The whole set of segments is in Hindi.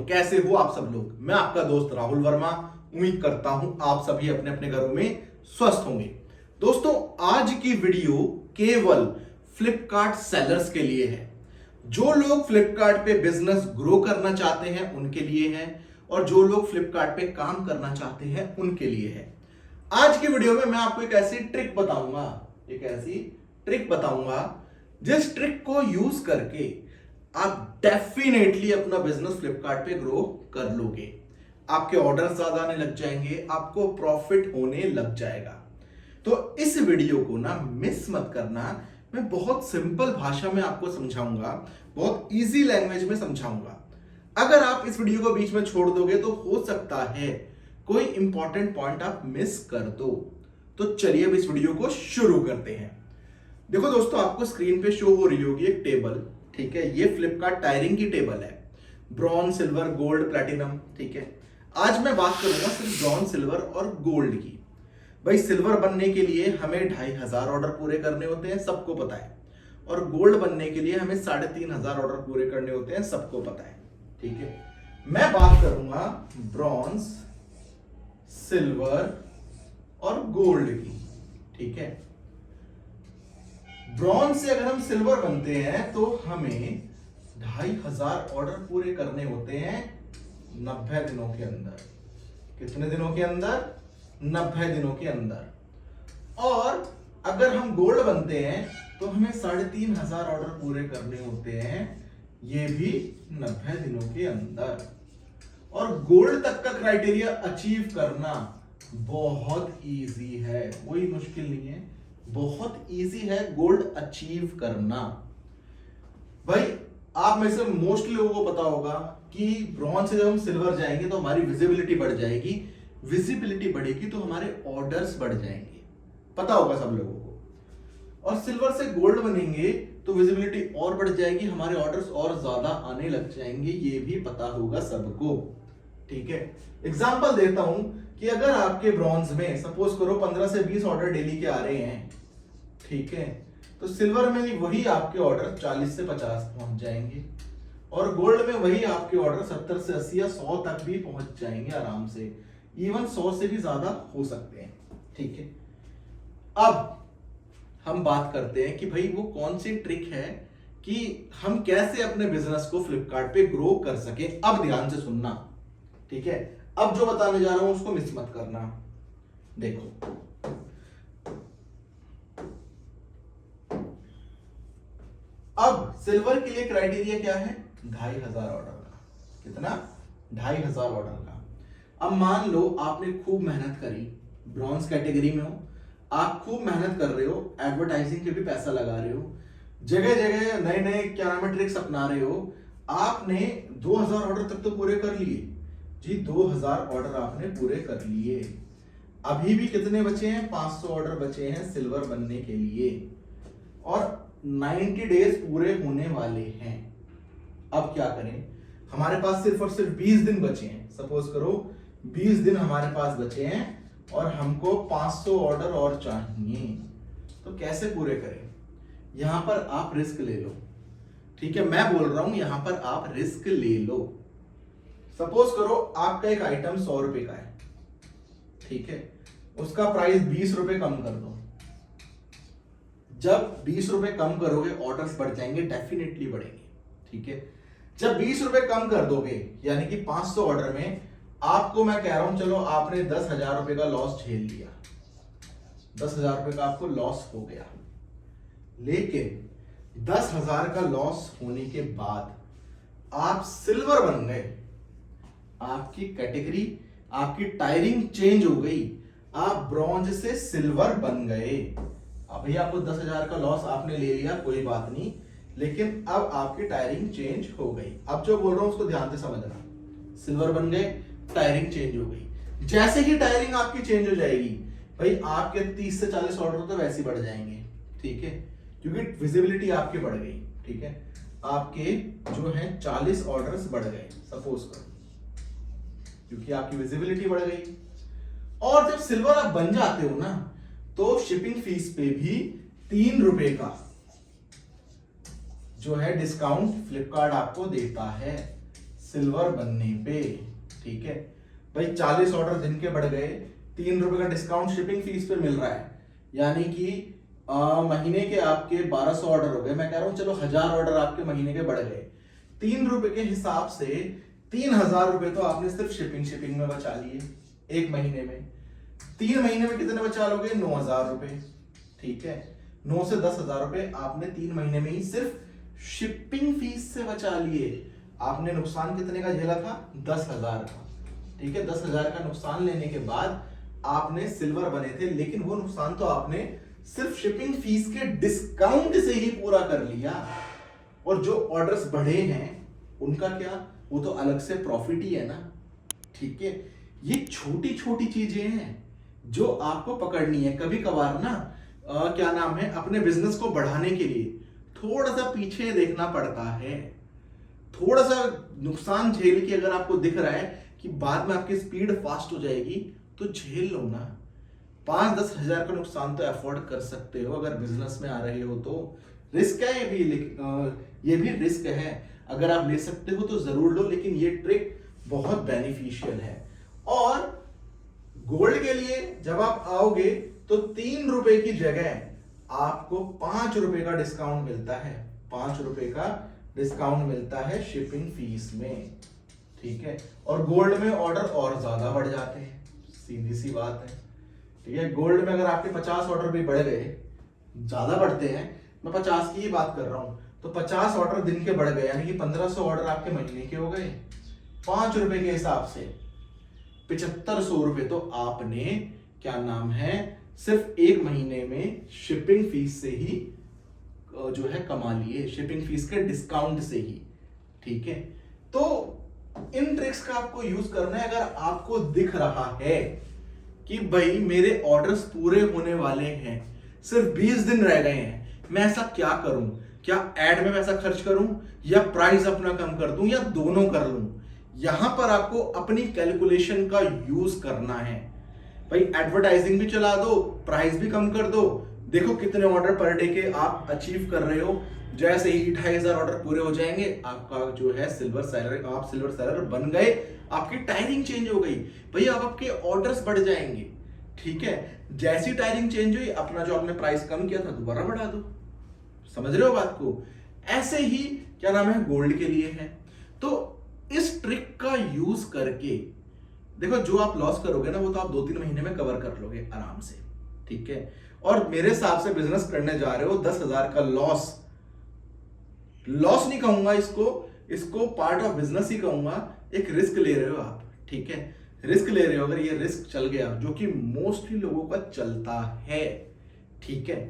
कैसे हो आप सब लोग। मैं आपका दोस्त राहुल वर्मा। उम्मीद करता हूं आप सभी अपने अपने घरों में स्वस्थ होंगे। दोस्तों, आज की वीडियो केवल फ्लिपकार्ट सेलर्स के लिए है। जो लोग फ्लिपकार्ट पे बिजनेस ग्रो करना चाहते हैं उनके लिए है, और जो लोग फ्लिपकार्ट पे काम करना चाहते हैं उनके लिए है। आज की वीडियो में मैं आपको एक ऐसी ट्रिक बताऊंगा जिस ट्रिक को यूज करके आप डेफिनेटली अपना बिजनेस फ्लिपकार्ट पे ग्रो कर लोगे। आपके ऑर्डर ज्यादा आने लग जाएंगे, आपको प्रॉफिट होने लग जाएगा। तो इस वीडियो को ना मिस मत करना। मैं बहुत सिंपल भाषा में आपको समझाऊंगा, बहुत इजी लैंग्वेज में समझाऊंगा। अगर आप इस वीडियो को बीच में छोड़ दोगे तो हो सकता है कोई इंपॉर्टेंट पॉइंट आप मिस कर दो। तो चलिए अब इस वीडियो को शुरू करते हैं। देखो दोस्तों, आपको स्क्रीन पे शो हो रही होगी एक टेबल, ठीक है। ये फ्लिपकार्ट टायरिंग की टेबल है, ब्रॉन्ज, सिल्वर, गोल्ड, प्लैटिनम, ठीक है। आज मैं बात करूंगा सिर्फ ब्रॉन्ज, सिल्वर और गोल्ड की। भाई, सिल्वर बनने के लिए हमें 2500 ऑर्डर पूरे करने होते हैं, सबको पता है। और गोल्ड बनने के लिए हमें 3500 ऑर्डर पूरे करने होते हैं, सबको पता है, ठीक है। मैं बात करूंगा ब्रॉन्ज, सिल्वर और गोल्ड की, ठीक है। ब्रॉन्ज से अगर हम सिल्वर बनते हैं तो हमें 2500 ऑर्डर पूरे करने होते हैं 90 दिनों के अंदर। कितने दिनों के अंदर? 90 दिनों के अंदर। और अगर हम गोल्ड बनते हैं तो हमें 3500 ऑर्डर पूरे करने होते हैं, ये भी 90 दिनों के अंदर। और गोल्ड तक का क्राइटेरिया अचीव करना बहुत इजी है, कोई मुश्किल नहीं है, बहुत इजी है गोल्ड अचीव करना। भाई, आप में से मोस्टली लोगों को पता होगा कि ब्रॉन्ज से जब हम सिल्वर जाएंगे तो हमारी विजिबिलिटी बढ़ जाएगी, विजिबिलिटी बढ़ेगी तो हमारे ऑर्डर्स बढ़ जाएंगे, पता होगा सब लोगों को। और सिल्वर से गोल्ड बनेंगे तो विजिबिलिटी और बढ़ जाएगी, हमारे ऑर्डर्स और ज्यादा आने लग जाएंगे, ये भी पता होगा सबको, ठीक है। एग्जांपल देता हूं कि अगर आपके ब्रॉन्ज में सपोज करो 15 से 20 ऑर्डर डेली के आ रहे हैं, ठीक है, तो सिल्वर में वही आपके ऑर्डर 40 से 50 पहुंच जाएंगे, और गोल्ड में वही आपके ऑर्डर 70 से 80 या 100 तक भी पहुंच जाएंगे आराम से, इवन 100 से भी ज्यादा हो सकते हैं, ठीक है। अब हम बात करते हैं कि भाई वो कौन सी ट्रिक है कि हम कैसे अपने बिजनेस को फ्लिपकार्ट पे ग्रो कर सके। अब ध्यान से सुनना, ठीक है। अब जो बताने जा रहा हूं उसको मिस मत करना। देखो, अब सिल्वर के लिए क्राइटेरिया क्या है? 2500 ऑर्डर का। कितना? 2500 ऑर्डर का। अब मान लो आपने खूब मेहनत करी, ब्रॉन्ज कैटेगरी में हो, आप खूब मेहनत कर रहे हो, एडवर्टाइजिंग पे भी पैसा लगा रहे हो, जगह जगह नए नए क्या नाम है ट्रिक्स अपना रहे हो, आपने 2000 ऑर्डर तक तो पूरे कर लिए जी, 2000 ऑर्डर आपने पूरे कर लिए। अभी भी कितने बचे हैं? 500 ऑर्डर बचे हैं सिल्वर बनने के लिए, और 90 डेज पूरे होने वाले हैं। अब क्या करें? हमारे पास सिर्फ और सिर्फ 20 दिन बचे हैं। सपोज करो 20 दिन हमारे पास बचे हैं और हमको 500 ऑर्डर और चाहिए, तो कैसे पूरे करें? यहां पर आप रिस्क ले लो, ठीक है। मैं बोल रहा हूं यहां पर आप रिस्क ले लो। सपोज करो आपका एक आइटम 100 रुपए का है, ठीक है, उसका प्राइस 20 रुपए कम कर दो। जब 20 रुपए कम करोगे ऑर्डर्स बढ़ जाएंगे, डेफिनेटली बढ़ेंगे, ठीक है। जब 20 रुपए कम कर दोगे, यानी कि 500 ऑर्डर में आपको मैं कह रहा हूं, चलो आपने 10,000 रुपए का लॉस झेल लिया, 10,000 रुपए का आपको लॉस हो गया। लेकिन 10,000 का लॉस होने के बाद आप सिल्वर बन गए, आपकी कैटेगरी, आपकी टायरिंग चेंज हो गई, आप ब्रॉन्ज से सिल्वर बन गए। अब भैया आपको 10,000 का लॉस आपने ले लिया, कोई बात नहीं, लेकिन अब आपकी टायरिंग चेंज हो गई। अब जो बोल रहा हूं उसको ध्यान से समझना। सिल्वर बन गए, टायरिंग चेंज हो गई। जैसे ही टायरिंग आपकी चेंज हो जाएगी, भाई आपके 30 से 40 ऑर्डर तो वैसे बढ़ जाएंगे, ठीक है, क्योंकि विजिबिलिटी आपकी बढ़ गई, ठीक है। आपके जो है 40 ऑर्डर्स बढ़ गए सपोज करो, क्योंकि आपकी विजिबिलिटी बढ़ गई। और जब सिल्वर आप बन जाते हो ना, तो शिपिंग फीस पे भी 3 रुपए का जो है डिस्काउंट फ्लिपकार्ट आपको देता है। सिल्वर बनने पे। ठीक है भाई, 40 ऑर्डर दिन के बढ़ गए, 3 रुपए का डिस्काउंट शिपिंग फीस पे मिल रहा है, यानी कि महीने के आपके 1200 ऑर्डर हो गए। मैं कह रहा हूं चलो 1000 ऑर्डर आपके महीने के बढ़ गए, 3 रुपए के हिसाब से 3000 रुपए तो आपने सिर्फ शिपिंग में बचा लिए एक महीने में। 3 महीने में कितने बचा लोगे? 9000 रुपए। ठीक है, 9 से 10,000 रुपए आपने 3 महीने में ही सिर्फ शिपिंग फीस से बचा लिए। आपने नुकसान कितने का झेला था? 10,000 का। ठीक है, 10,000 का नुकसान लेने के बाद आपने सिल्वर बने थे, लेकिन वो नुकसान तो आपने सिर्फ शिपिंग फीस के डिस्काउंट से ही पूरा कर लिया। और जो ऑर्डर्स बढ़े हैं उनका क्या, वो तो अलग से प्रॉफिट ही है ना। ठीक है, ये छोटी छोटी चीजें हैं जो आपको पकड़नी है। कभी कभार ना क्या नाम है, अपने बिजनेस को बढ़ाने के लिए थोड़ा सा पीछे देखना पड़ता है। थोड़ा सा नुकसान झेल के अगर आपको दिख रहा है कि बाद में आपकी स्पीड फास्ट हो जाएगी तो झेल लो ना। 5-10 हजार का नुकसान तो अफोर्ड कर सकते हो अगर बिजनेस में आ रहे हो तो। रिस्क है ये भी रिस्क है। अगर आप ले सकते हो तो जरूर लो, लेकिन ये ट्रिक बहुत बेनिफिशियल है। और गोल्ड के लिए जब आप आओगे तो 3 रुपए की जगह आपको 5 रुपए का डिस्काउंट मिलता है। 5 रुपए का डिस्काउंट मिलता है शिपिंग फीस में। ठीक है, और गोल्ड में ऑर्डर और ज्यादा बढ़ जाते हैं, सीधी सी बात है। ठीक है, गोल्ड में अगर आपके 50 ऑर्डर भी बढ़ गए, ज्यादा बढ़ते हैं, मैं 50 की ही बात कर रहा हूं, तो 50 ऑर्डर दिन के बढ़ गए, यानी कि 1500 ऑर्डर आपके महीने के हो गए। 5 रुपए के हिसाब से 7500 रुपए तो आपने क्या नाम है सिर्फ एक महीने में शिपिंग फीस से ही जो है कमा लिए, शिपिंग फीस के डिस्काउंट से ही। ठीक है, तो इन ट्रिक्स का आपको यूज करना है। अगर आपको दिख रहा है कि भाई मेरे ऑर्डर्स पूरे होने वाले हैं, सिर्फ 20 दिन रह गए हैं, मैं ऐसा क्या करूं? क्या एड में पैसा खर्च करूं या प्राइस अपना कम कर दूं या दोनों कर लूं? यहां पर आपको अपनी कैलकुलेशन का यूज करना है। भाई एडवर्टाइजिंग भी चला दो, प्राइस भी कम कर दो, देखो कितने ऑर्डर पर डे के आप अचीव कर रहे हो। जैसे ही 28,000 ऑर्डर पूरे हो जाएंगे, आपका जो है सिल्वर सेलर, आप सिल्वर सेलर बन गए, आपकी टायरिंग चेंज हो गई, भैया अब आपके ऑर्डर्स बढ़ जाएंगे। ठीक है, जैसी टायरिंग चेंज हुई, अपना जो आपने प्राइस कम किया था दोबारा बढ़ा दो। समझ रहे हो बात को? ऐसे ही क्या नाम है गोल्ड के लिए है। तो इस ट्रिक का यूज करके देखो, जो आप लॉस करोगे ना वो तो आप 2-3 महीने में कवर कर लोगे आराम से। ठीक है, और मेरे हिसाब से बिजनेस करने जा रहे हो, 10,000 का लॉस नहीं कहूंगा इसको पार्ट ऑफ बिजनेस ही कहूंगा। एक रिस्क ले रहे हो आप। ठीक है, रिस्क ले रहे हो। अगर ये रिस्क चल गया, जो कि मोस्टली लोगों का चलता है, ठीक है,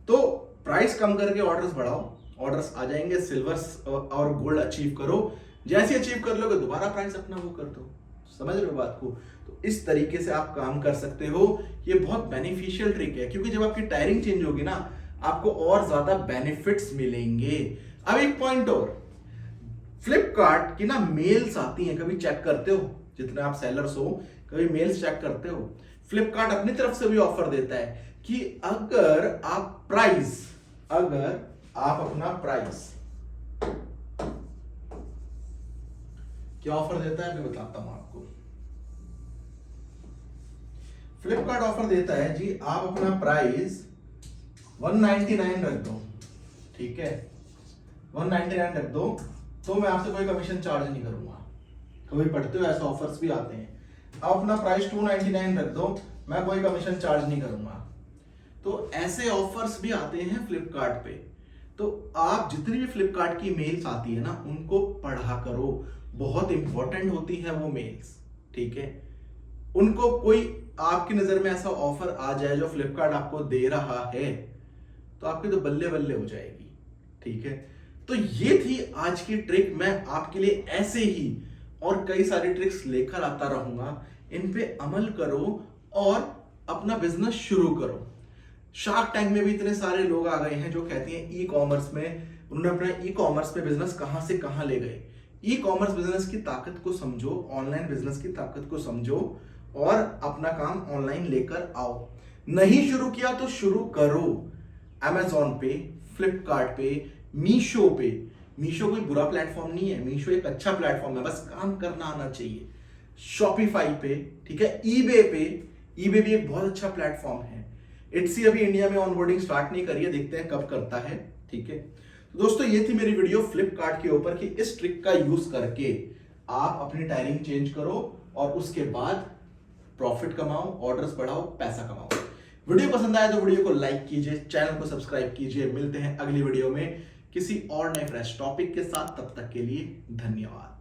तो प्राइस कम करके ऑर्डर्स बढ़ाओ, ऑर्डर्स आ जाएंगे। सिल्वर और गोल्ड अचीव करो, जैसे अचीव कर लोगे दोबारा प्राइस अपना वो कर दो। समझ रहे हो बात को? तो इस तरीके से आप काम कर सकते हो। ये बहुत बेनिफिशियल ट्रिक है, क्योंकि जब आपकी टायरिंग चेंज होगी ना, आपको और ज्यादा बेनिफिट्स मिलेंगे। अब एक पॉइंट और, फ्लिपकार्ट की ना मेल्स आती हैं, कभी चेक करते हो? जितने आप सेलर्स हो कभी मेल्स चेक करते हो? फ्लिपकार्ट अपनी तरफ से भी ऑफर देता है कि अगर आप अपना प्राइस, क्या ऑफर देता है अभी बताता हूं आपको। फ्लिपकार्ट ऑफर देता है जी, आप अपना प्राइस 199 रख दो। ठीक है, 199 रख दो तो मैं आपसे कोई कमीशन चार्ज नहीं करूंगा। कभी पढ़ते हो ऐसे ऑफर्स भी आते हैं। आप अपना प्राइस 299 रख दो, मैं कोई कमीशन चार्ज नहीं करूंगा। तो ऐसे ऑफर्स भी आते हैं फ्लिपकार्ट पे। तो आप जितनी भी फ्लिपकार्ट की मेल्स आती है ना, उनको पढ़ा करो, बहुत इंपॉर्टेंट होती है वो मेल्स। ठीक है, उनको कोई आपकी नजर में ऐसा ऑफर आ जाए जो फ्लिपकार्ट आपको दे रहा है, तो आपकी तो बल्ले बल्ले हो जाएगी। ठीक है, तो ये थी आज की ट्रिक। मैं आपके लिए ऐसे ही और कई सारी ट्रिक्स लेकर आता रहूंगा। इन पे अमल करो और अपना बिजनेस शुरू करो। शार्क टैंक में भी इतने सारे लोग आ गए हैं जो कहते हैं ई कॉमर्स में, उन्होंने अपना ई कॉमर्स पे बिजनेस कहां से कहां ले गए। ई कॉमर्स बिजनेस की ताकत को समझो, ऑनलाइन बिजनेस की ताकत को समझो और अपना काम ऑनलाइन लेकर आओ। नहीं शुरू किया तो शुरू करो। Amazon पे, फ्लिपकार्ट पे, मीशो पे, मीशो कोई बुरा प्लेटफॉर्म नहीं है, मीशो एक अच्छा प्लेटफॉर्म है, बस काम करना आना चाहिए। शॉपिफाई पे, ठीक है, ईबे पे, ईबे भी एक बहुत अच्छा प्लेटफॉर्म है। इट्सी अभी इंडिया में ऑनबोर्डिंग स्टार्ट नहीं करी है, देखते हैं कब करता है, ठीक है। तो दोस्तों ये थी मेरी वीडियो फ्लिपकार्ट के ऊपर कि इस ट्रिक का यूज करके आप अपनी टायरिंग चेंज करो और उसके बाद प्रॉफिट कमाओ, ऑर्डर्स बढ़ाओ, पैसा कमाओ। वीडियो पसंद आया तो वीडियो को लाइक कीजिए, चैनल को सब्सक्राइब कीजिए। मिलते हैं अगली वीडियो में किसी और नए फ्रेश टॉपिक के साथ, तब तक के लिए धन्यवाद।